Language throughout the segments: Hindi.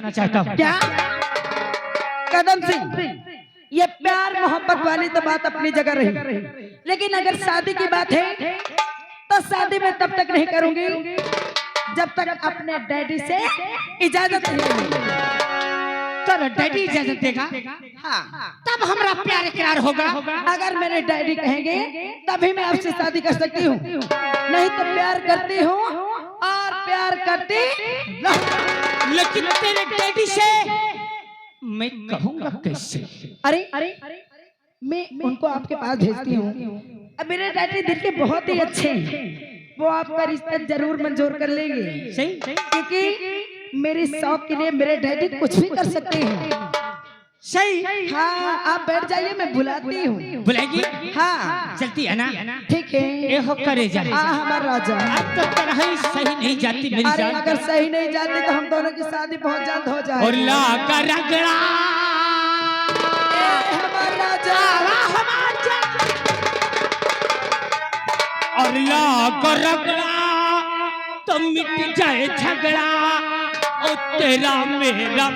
करना चाहता हूँ। क्या कदम सिंह, ये प्यार मोहब्बत वाली तो बात अपनी जगह रही, लेकिन अगर शादी की बात है तो शादी में तब तक नहीं करूंगी जब तक अपने डैडी से इजाजत नहीं मिलेगी। तो डैडी इजाजत देगा? हाँ, तब हमारा प्यार इकरार होगा। अगर मेरे डैडी कहेंगे तभी मैं आपसे शादी कर सकती हूँ, नहीं तो प्यार करती हूँ और प्यार करती लेकिन तेरे डैडी से मैं कहूँगा कैसे? अरे मैं उनको आपके पास भेजती हूँ। अब मेरे डैडी दिल के बहुत ही अच्छे हैं, वो आपका रिश्ता जरूर मंजूर कर लेंगे। सही क्योंकि मेरी शौक के लिए मेरे डैडी कुछ भी कर सकते हैं। सही। हाँ, आप बैठ जाइए, मैं बुलाती हूँ। बुलाएगी? हाँ, चलती है ना? ठीक है। ए हो करे जा। हाँ, हमारा राजा। अब तो तरह ही सही नहीं जाती मेरी अरे जान। अगर सही नहीं जाती तो हम दोनों की शादी बहुत जल्द हो जाए। और ला का रगड़ा हमारा राजा, और ला का रगड़ा तो मिट जाए झगड़ा, और तेरा मेरा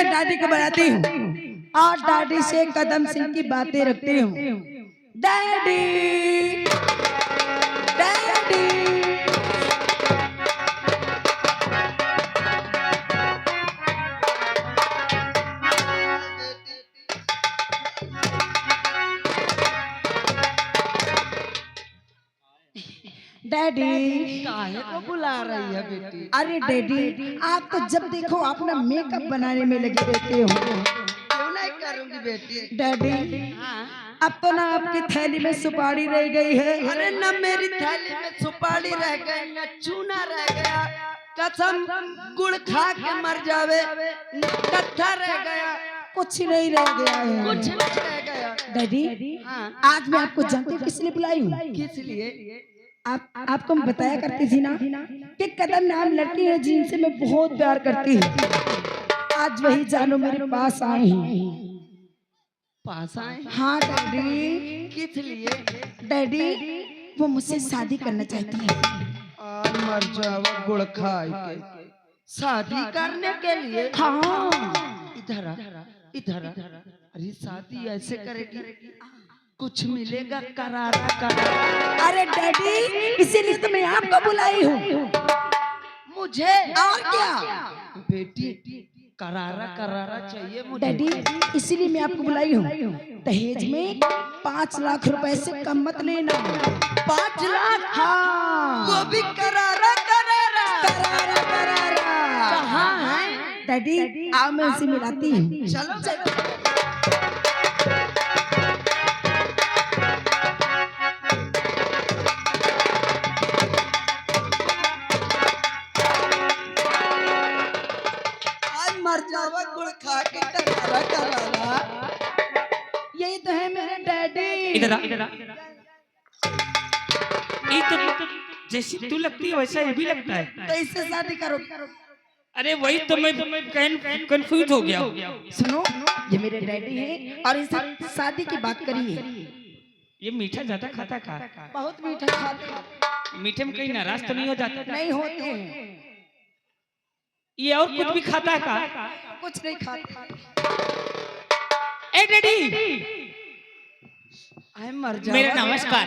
दादी को बुलाती हूँ और दादी से कदम सिंह की बातें रखती हूँ। डैडी, डैडी, डैडी काहे को बुला रही है बेटी? अरे डैडी, आप तो जब देखो अपना मेकअप बनाने में लगे रहते हो। क्यों नहीं करूंगी बेटी? डैडी, अब तो ना आपकी थैली में सुपारी रह गई है। अरे न मेरी थैली में सुपारी रह गई, न चूना रह गया, कसम गुड़ खा के मर जावे, न कट्ठा रह गया, कुछ नहीं रह गया है। कुछ नहीं रह गया। डैडी, आज मैं आपको जानती हूँ किस लिए बुलाई हूँ? किस लिए? आपको मैं बताया करती थी ना कि कदम नाम लड़की है जिनसे मैं बहुत प्यार करती हूँ। आज वही जानो मेरे पास आए हैं। पास आए? हाँ डैडी। किस लिए? डैडी, वो मुझसे शादी करना चाहती है। मर जाओ गुड़ खा के। शादी करने के लिए? हाँ। इधर आ, इधर आ। अरे शादी ऐसे करेगी कुछ मिलेगा करारा करारा। अरे डैडी, इसीलिए तो मैं आपको बुलाई हूँ। मुझे? और क्या बेटी, करारा करारा चाहिए मुझे। डैडी, इसीलिए मैं आपको बुलाई हूँ। दहेज में 5 लाख रुपए से कम मत लेना। 5 लाख? हाँ, वो भी करारा करारा। करारा करारा। कहाँ है? डैडी, आओ मैं उसे मिलाती हूँ। चलो चलो। मर जावा गुड़ खा के करारा करारा। यही तो है मेरे डैडी। इधर आ, इधर आ। ये तो जैसी तू लगती है वैसा ये भी लगता है। तो इससे शादी करो। अरे वही तो मैं कंफ्यूज हो गया। सुनो, ये मेरे डैडी हैं और इनसे शादी की बात करिए। ये मीठा ज्यादा खाता का? बहुत मीठा खाते हैं। मीठे में कहीं नाराज तो नहीं हो जाता? नहीं होते हैं। ये और कुछ भी खाता का? कुछ नहीं खाता। ए डैडी, आए मर जावा। मेरा नमस्कार।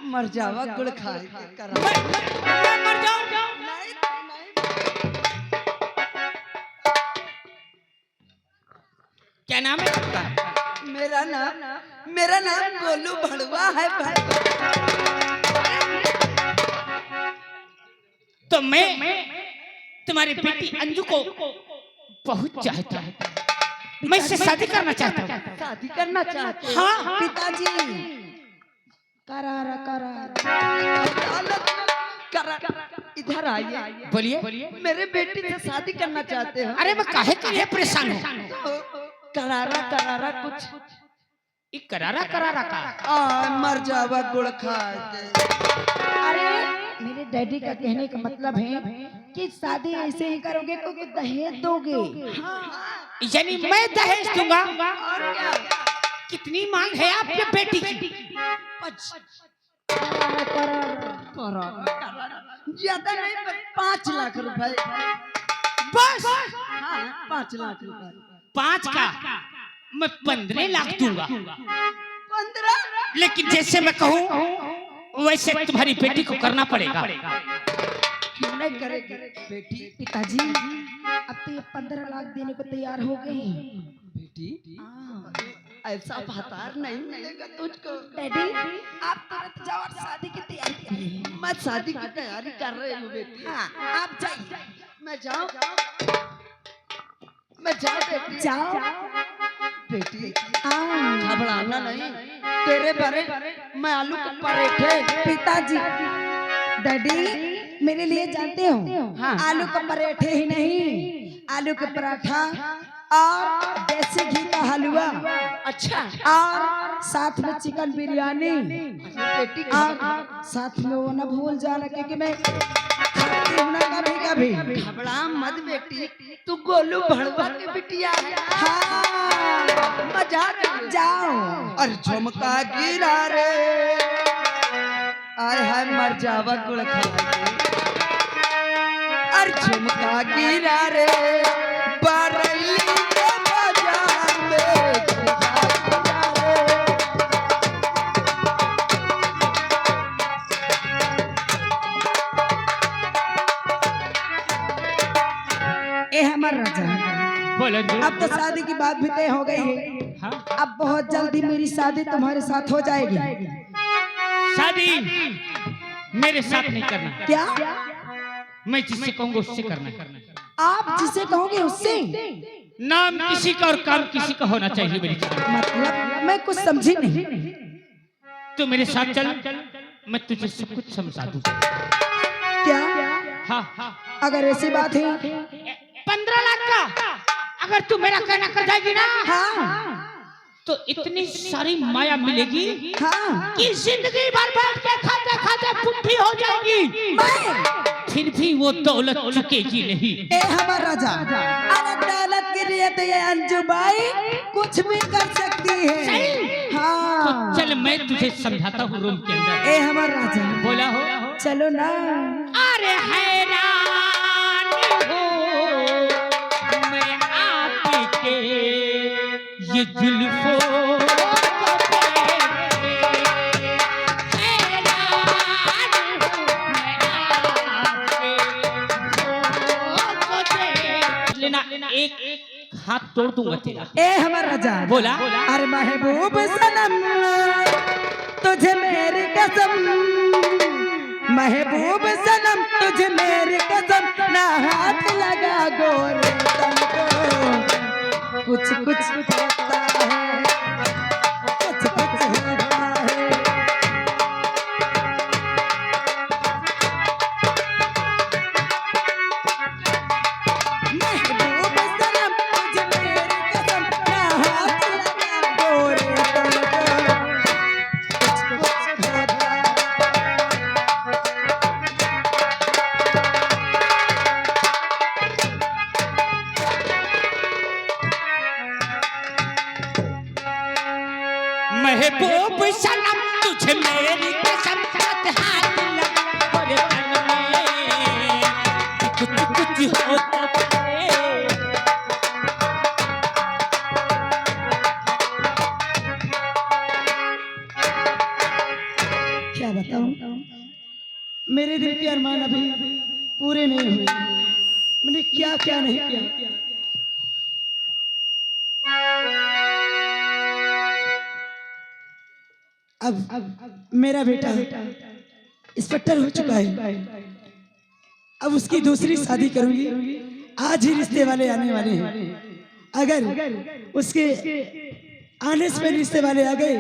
मर जावा गुड़ खा के करारा। मर जाओ। नहीं, क्या नाम है आपका? मेरा नाम गोलू भड़वा है। तो मैं तुम्हारी बेटी अंजू को बहुत चाहता हूँ। मैं इससे शादी करना चाहता हूँ। शादी करना चाहते? हाँ। पिताजी, करारा करारा। इधर आइए। बोलिए। मेरे बेटी से शादी करना चाहते हो? अरे मैं काहे के लिए परेशान हूँ? तो करारा करारा कुछ करारा का मर जावा गुड़ खा के। अरे मेरे डैडी का कहने का मतलब है कि शादी ऐसे ही करोगे क्योंकि दहेज दोगे। यानी मैं दहेज दूंगा? और क्या? कितनी मांग है आपके बेटी की? ज्यादा नहीं, 5 लाख रुपए बस? हाँ, 5 लाख रुपए। 5 का मैं 15 लाख दूंगा। 15? लेकिन जैसे मैं कहूँ वैसे तुम्हारी बेटी को करना पड़ेगा। क्यों नहीं करेगी बेटी? पिताजी अब तो ये 15 लाख देने को तैयार हो गए। बेटी ऐसा भतार नहीं मिलेगा तुझको। डैडी आप तुरंत जाओ और शादी की तैयारी करिए। मैं शादी की तैयारी कर रही हूँ बेटी। हाँ आप जाइए। मैं जाऊँ बेटी? जाओ बेटी हाँ। घबराना नहीं, तेरे बारे मैं आलू के पराठे। पिताजी डैडी मेरे लिए जानते हो हाँ। आलू का पराठे ही नहीं, आलू का पराठा और देसी घी का हलवा, अच्छा, और साथ में चिकन बिरयानी, बेटी और साथ में वो ना भूल जाना क्योंकि मैं खाती हूं ना कभी कभी। घबरा मत बेटी, तू गोलू भड़वा के बिटिया है। हाँ मजा रही। जाओ। और झुमका गिरा रे, आय हाय मर जावा गुड़ खा के। और झुमका गिरा रे बारैली के बाजार में झुमका ए हमर राजा बोलो जी। अब तो शादी की बात भी तय हो गई है। हाँ? अब बहुत जल्दी मेरी शादी तुम्हारे साथ हो जाएगी। शादी मेरे साथ नहीं करना। क्या? मैं जिससे कहूँगा उससे करना। आप जिसे कहोगे उससे? नाम किसी का और काम किसी का होना चाहिए मेरी जान। मतलब मैं कुछ समझी नहीं। तू मेरे साथ चल, मैं तुझे सब कुछ समझा दूंगा। क्या? हाँ। अगर ऐसी बात है 15 लाख का अगर तू मेरा कहना कर जाएगी ना, हाँ तो इतनी सारी माया मिलेगी हाँ कि जिंदगी भर बैठ के खाते खाते पुट्ठी हो जाएगी। फिर भी वो दौलत चुकेगी नहीं। ए हमार राजा, अरे दौलत के लिए तो ये अंजू बाई कुछ भी कर सकती है। हाँ तो चल मैं तुझे समझाता हूँ रूम के अंदर। ए हमार राजा बोला हो चलो ना। अरे हैरान हो मैं आपके ये जुल्फों को देखे। हैरान हूँ मैं आपके जुल्फों को देखे। लेना एक हाथ तोड़ दूंगा तेरा। ए हमार राजा बोला अरे महबूब सनम तुझे मेरी कसम, महबूब सनम तुझे मेरी कसम, ना हाथ लगा गोरे तुमको, कुछ कुछ होता है, कुछ कुछ होता है। महबूब सनम तुझे मेरी कसम, ना हाथ लगा गोरे तुमको, कुछ कुछ होता है। महबूब सनम तुझे मेरी कसम, हाथ लगा और तन में कुछ कुछ होता है। क्या बताऊं, मेरे दिल के अरमान अभी पूरे नहीं हुए। मैंने क्या क्या नहीं किया। अब मेरा बेटा इंस्पेक्टर हो चुका है। अब उसकी दूसरी शादी करूंगी। आज ही रिश्ते वाले आने वाले हैं। अगर उसके आने से पहले रिश्ते वाले आ गए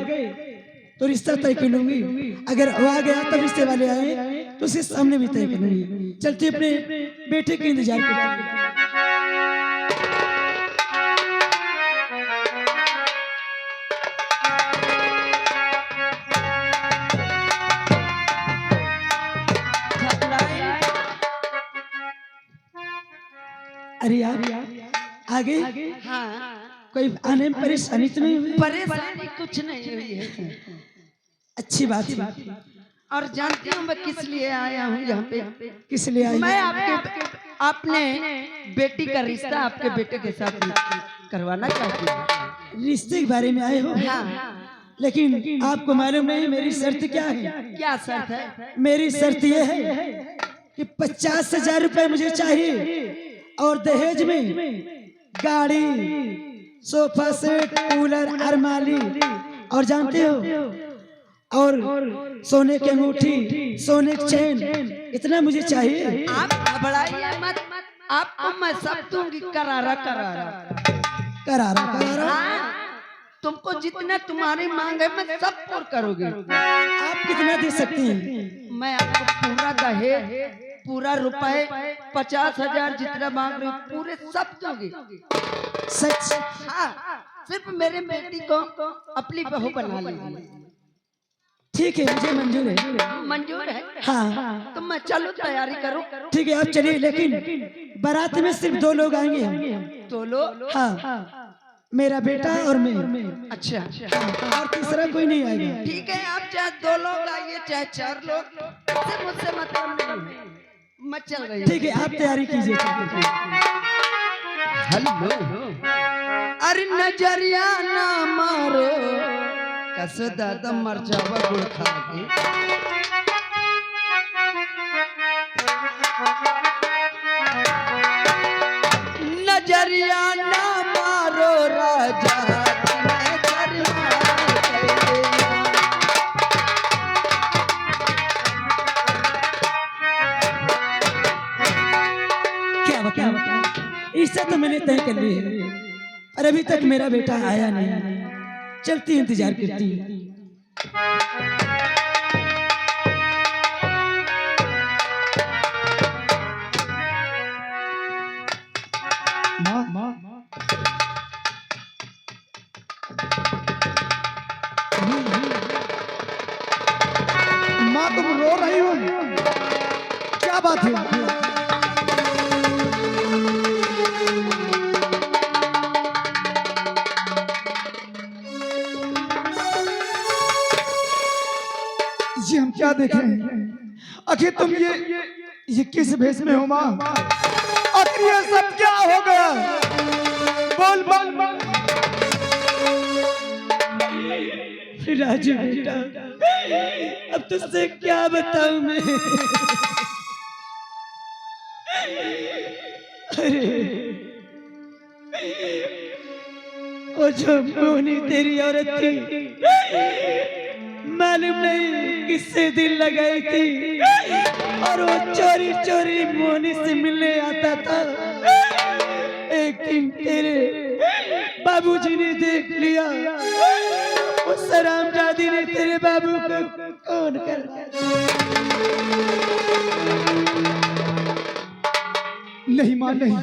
तो रिश्ता तय कर लूंगी। अगर वो आ गया तब रिश्ते वाले आए तो उसे सामने भी तय करना है। चलते अपने बेटे के इंतजार करते हैं। अरे यार आगे हाँ कोई आने में परेशानी तो नहीं हुई? परेशानी कुछ नहीं हुई है। अच्छी बात है। और जानती हूँ मैं किस लिए आया हूँ यहाँ पे। किस लिए आई? मैं अपने बेटी का रिश्ता आपके बेटे के साथ करवाना चाहती हूँ। रिश्ते के बारे में आए हो? हाँ लेकिन आपको मालूम नहीं मेरी शर्त क्या है? क्या शर्त है? मेरी शर्त ये है कि 50,000 रुपए मुझे चाहिए और दहेज में गाड़ी, सोफा सेट, कूलर, अलमारी और जानते हो और सोने की अंगूठी, सोने की चेन, इतना मुझे चाहिए। आप घबराइए मत, आपको मैं सब दूंगी करारा करारा। करारा करारा? हाँ, तुमको जितना तुम्हारी मांग है मैं सब पूरा करोगे। आप कितना दे सकती हैं? मैं आपको पूरा दहेज, पूरा रुपए 50,000 जितना मांग रही हूँ पूरे सब दोगे। सच? हाँ, सिर्फ मेरे बेटी को अपनी बहू बना लीजिए। ठीक है, मुझे मंजूर है। मंजूर है? हाँ तो मैं चलो तैयारी करो। ठीक है, आप चलिए। लेकिन बारात में सिर्फ 2 लोग आएंगे। तो लो। हाँ, मेरा बेटा और मैं। अच्छा और तीसरा कोई नहीं आएगा। ठीक है, आप चाहे 2 लोग आइए चाहे 4 लोग, इससे मुझसे मतलब नहीं है। मैं चल रही हूँ। ठीक है, आप तैयारी कीजिए। हेलो, अरे नजरिया ना मारो कैसे दादा मर जावा गुड़ खा के। नजरिया ना मारो राजा क्या इससे तो मैंने तय कर ली है, और अभी तक मेरा बेटा आया नहीं। चलती इंतजार करती है। माँ तुम रो रही हो, क्या बात है? जी हम क्या देख रहे हैं? आखिर तुम ये किस भेष में हो माँ? आखिर ये सब क्या हो गया? बोल बोल बोल। राजू बेटा, अब तुझसे क्या बताऊं मैं? अरे वो जो मोनी तेरी औरत थी, मालूम नहीं किससे दिल लगाई थी, और वो चोरी चोरी मोनी से मिलने आता था। एक दिन तेरे बाबूजी ने देख लिया, उस हरामजादी ने तेरे बाबू को कौन कर। नहीं माँ, नहीं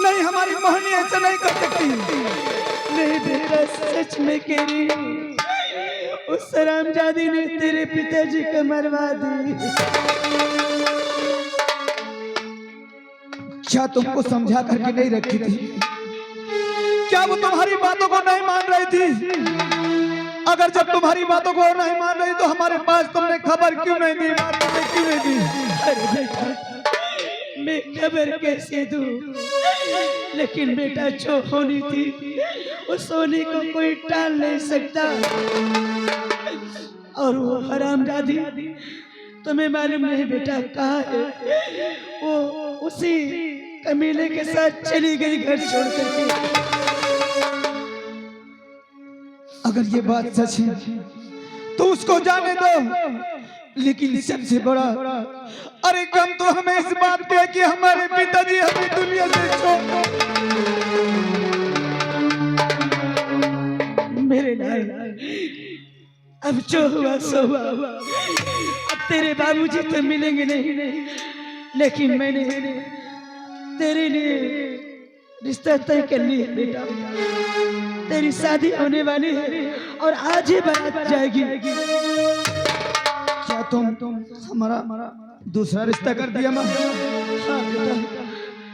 नहीं, हमारी मोहनी ऐसा नहीं कर सकती। नहीं बेटा, सच में कह रही हूँ, उस हरामजादी ने तेरे पिताजी को मरवा दी। क्या तुमको समझा करके नहीं रखी थी? क्या वो तुम्हारी बातों को नहीं मान रही थी? अगर जब तुम्हारी बातों को नहीं मान रही तो हमारे पास तुमने खबर क्यों नहीं दी? तुमने क्यों नहीं दी? अरे बेटा, मैं खबर कैसे दूं? लेकिन बेटा जो होनी थी उस होने को कोई टाल नहीं सकता। और वो हरामजादी तुम्हें मालूम नहीं बेटा कहाँ है? वो उसी कमीले के साथ चली गई घर छोड़ करके। अगर ये बात सच है तो उसको जाने दो, लेकिन सबसे बड़ा अरे गम तो हमें इस बात पे है कि हमारे पिताजी हमें दुनिया से छोड़। मेरे लाल, अब जो हुआ सो हुआ। अब तेरे बाबूजी तो मिलेंगे नहीं, लेकिन मैंने तेरे लिए रिश्ता तय कर लिया बेटा। तेरी शादी होने वाली है और आज ही बारात जाएगी। क्या तुम हमारा दूसरा रिश्ता कर दिया माँ? हाँ बेटा,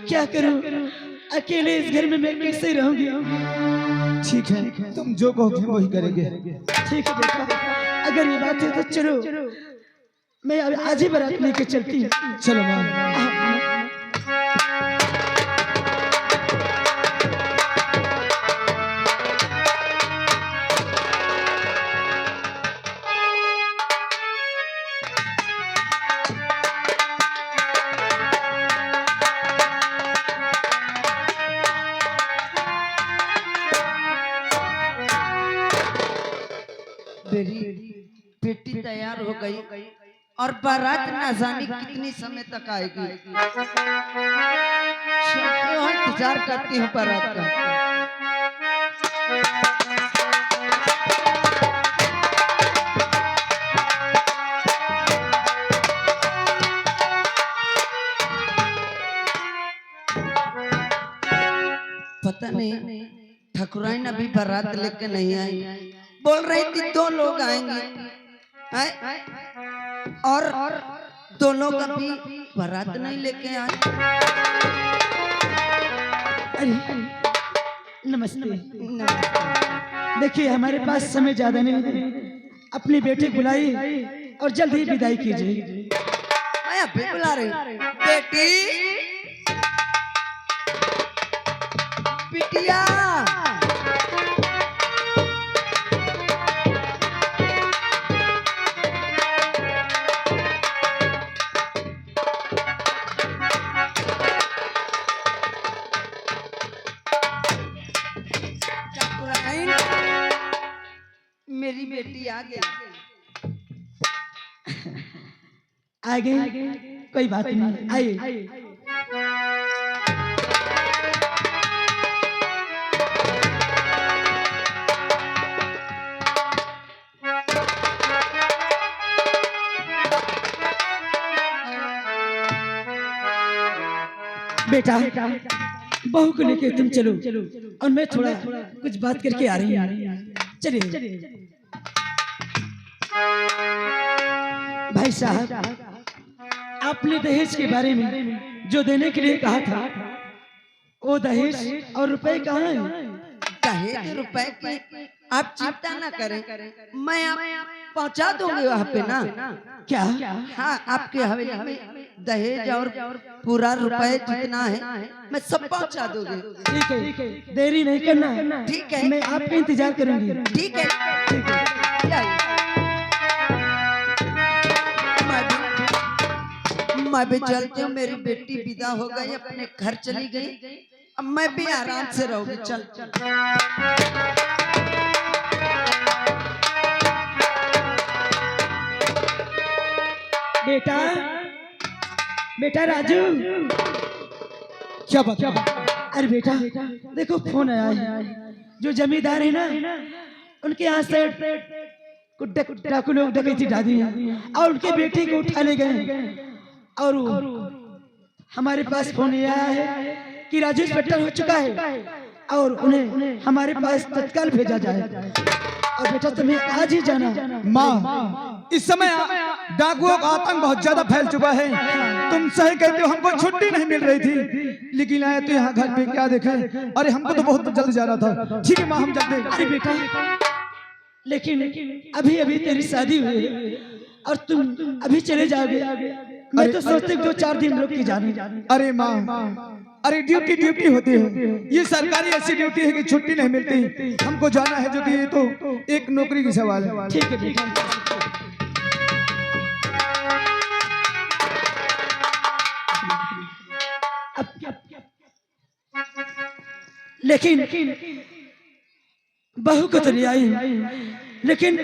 क्या करूं, अकेले इस घर में मैं कैसे रहूंगी। ठीक है, तुम जो कहोगे वही करेंगे। ठीक है बेटा, अगर ये बात है तो चलो, मैं अब आज ही बारात लेके चलती हूँ। चलो माँ। मेरी बेटी तैयार हो गई और बारात ना जाने कितनी समय तक आएगी। चलती हूँ, इंतजार करती हूँ बारात का। पता नहीं ठाकुराइन अभी बारात लेके नहीं आई। बोल रही थी 2 लोग आएंगे और दोनों कभी बारात नहीं लेके आए। अरे नमस्ते। देखिए हमारे पास समय ज्यादा नहीं है, अपनी बेटी बुलाई और जल्द ही विदाई कीजिए। मैं अभी बुला रही बेटी, बिटिया। मेरी बेटी आ गई। आ गई, कोई बात नहीं, आइए। बेटा बहू को लेके तुम चलो और मैं थोड़ा कुछ बात करके आ रही हूँ। चलिए। भाई साहब, आपने दहेज के बारे में जो देने के लिए कहा था, वो दहेज और रुपए कहाँ हैं? दहेज रुपए की आप चिंता ना करें, मैं आप पहुंचा दूंगी वहाँ पे ना। क्या? हाँ, आपके हवेली में दहेज और पूरा रुपए जितना है मैं सब पहुंचा दूंगी। ठीक है, देरी नहीं करना। ठीक है, मैं आपका इंतजार करूंगी। ठीक है, ठीक है। मैं भी चलती हूँ, मेरी बेटी विदा हो गई, अपने घर चली गई, अब मैं भी आराम से रहूंगी। चल चल। बेटा, बेटा राजू, क्या बात? अरे बेटा देखो फोन आया है। जो जमींदार है ना, उनके यहाँ से डाकू लोग डकैती डाली है और उनके बेटे को उठा ले गए। और हमारे पास फोन आया है कि राजू इंस्पेक्टर हो चुका है और उन्हें हमारे पास तत्काल भेजा जाए। और बेटा तुम्हें आज ही जाना। माँ, इस समय डाकुओं का आतंक बहुत ज्यादा फैल चुका है। तुम सही कहते हो, हमको छुट्टी नहीं मिल रही थी, लेकिन आए तो यहाँ घर पे क्या देखे। अरे हमको तो बहुत जल्द जाना था। ठीक है माँ, हम चलते। अरे बेटा, लेकिन अभी अभी तेरी शादी हुई है और तुम अभी चले जाओगे। मैं तो सोचते 2-4 दिन रुक के जाने। अरे माँ, अरे ड्यूटी होती है, ये सरकारी ऐसी ड्यूटी है कि छुट्टी नहीं मिलती। हमको जाना है, जो कि ये तो एक नौकरी की सवाल है। ठीक है बेटा। लेकिन बहू को तो ले आई, लेकिन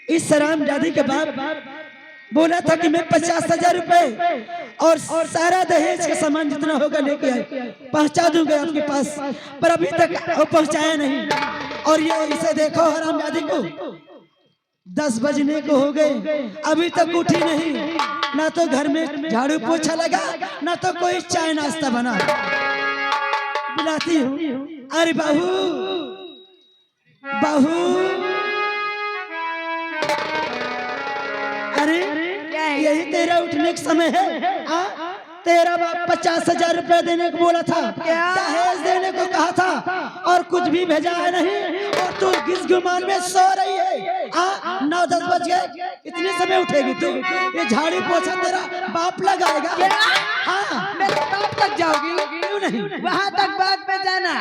इस सरामजादी के बाप बोला था कि मैं 50,000 रुपए और सारा दहेज का सामान जितना होगा लेके आए, पहुंचा दूंगा आपके पास, पर अभी तक वो पहुंचाया नहीं। और ये इसे देखो हरामजादी को, 10 बजने को हो गए, अभी तक उठी नहीं। ना तो घर में झाड़ू पोछा लगा, ना तो कोई चाय नाश्ता बना। बुलाती हूँ, अरे बहू बहू, अरे यही तेरा उठने का समय है। तेरा बाप 50,000 रुपया देने को बोला था, दहेज देने को कहा था, और कुछ भी भेजा है नहीं, और तू किस गुमान में सो रही है। 9-10 बज गए, इतने समय उठेगी तू? ये झाड़ी पोछा तेरा बाप लगाएगा। हाँ, मेरे बाप तक जाओगी? क्यों नहीं? वहाँ तक बात में जाना,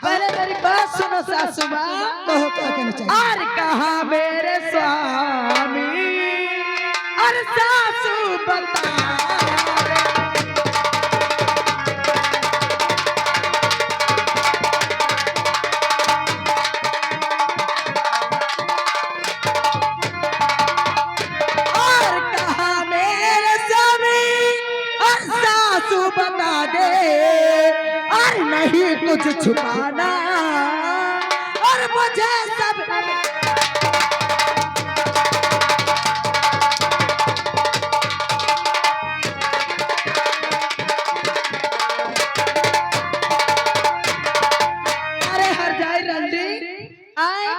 पहले मेरी बात सुनो सासू माँ। कहो क्या कहना चाहिए? और कहा मेरे स्वामी, और सासू बता बता दे, और नहीं कुछ छुपाना, और मुझे सब अरे हर जाए रंडी आए।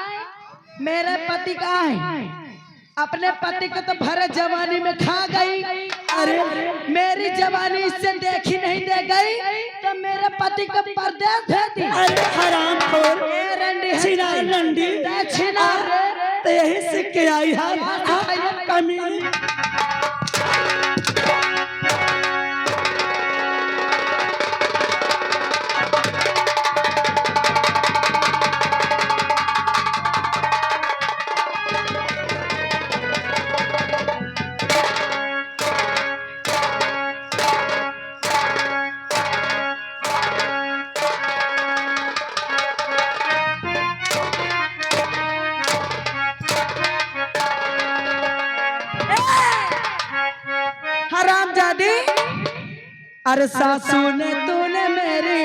मेरे पति कहाँ है? अपने पति को तो भरत जवानी में खा गई। अरे मेरी जवानी इससे देखी नहीं दे गई, तो मेरे पति को परदेश भेज दी। अरे हराम खोर, छिना लंडी, छिना तो यही सीख के आई है कमी। हरामजादी, अरे सासू ने तूने मेरी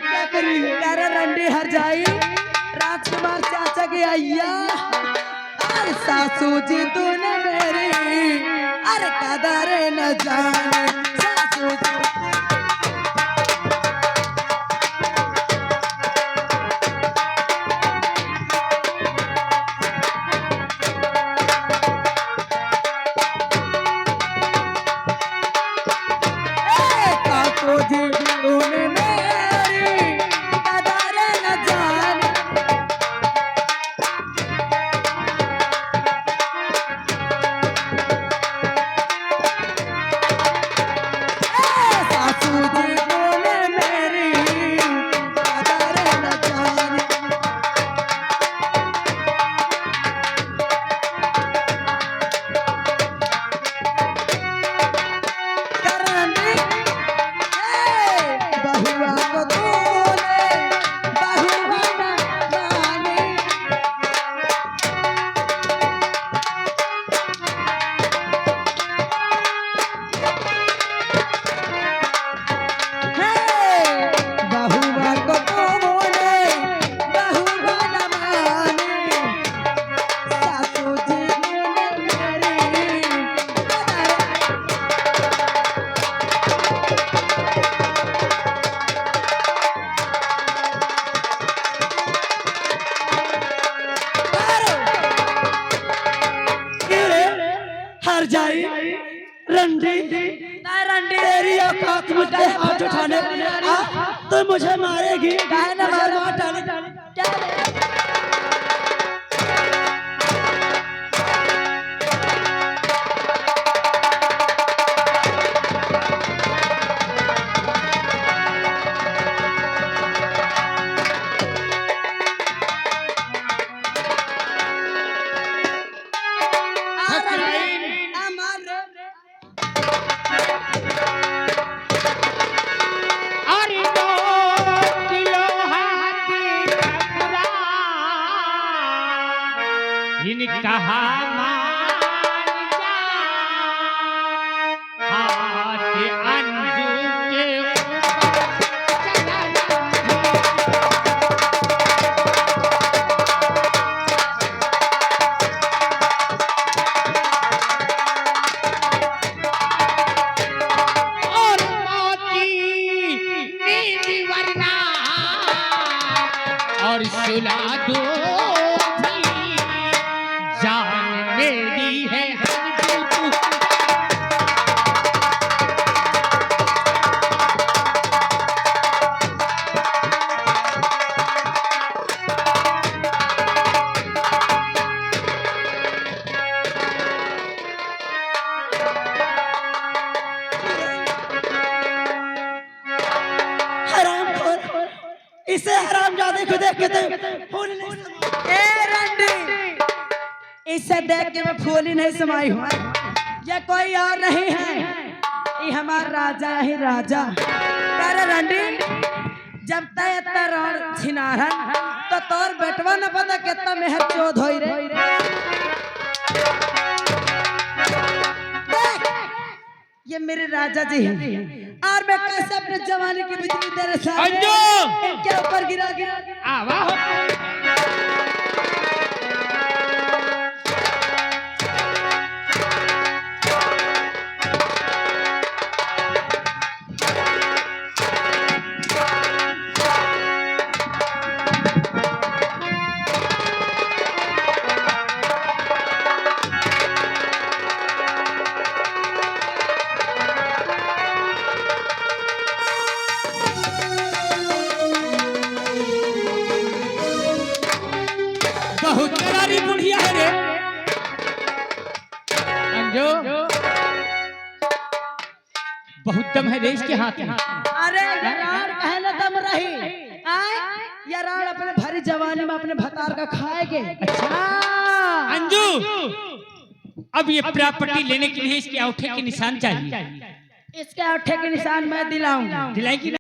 क्या करी? तेरे रंडी हर जाई राजकुमार चाचा की अय्या। अरे सासू जी तूने मेरी अरे कदर न जाने सासू जी। जाई रंडी तेरी औकात मुझे हाथ उठाने तो मुझे मारेगी। अरे 2 किलो हाथी ठकुरा इसे हरामजादे को देख के तो फूल नहीं समाई। ए रंडी, इसे देख के मैं फूली नहीं समाई हूँ। ये कोई और नहीं है, ये हमारा राजा ही राजा। अरे रंडी, जब तय रण छिनारन तो तोर बेटवा न पता कितना मेहर चोद होई रे। देख, ये मेरे राजा जी हैं और मैं कैसे अपने जवानी की बिजली तेरे सामने अंजू! इनके ऊपर गिरा गिरा आवा हो। बहुत करारी बुढ़िया है रे अंजू, बहुत दम है रे इसके हाथ में। अरे ये राण कहना दम रही आए, ये राण अपने भरी जवानी में अपने भतार का खाएगे। अच्छा अंजू, अब ये प्रॉपर्टी लेने के लिए इसके औंठे के निशान चाहिए। इसके औंठे के निशान मैं दिलाऊंगा। दिलाई की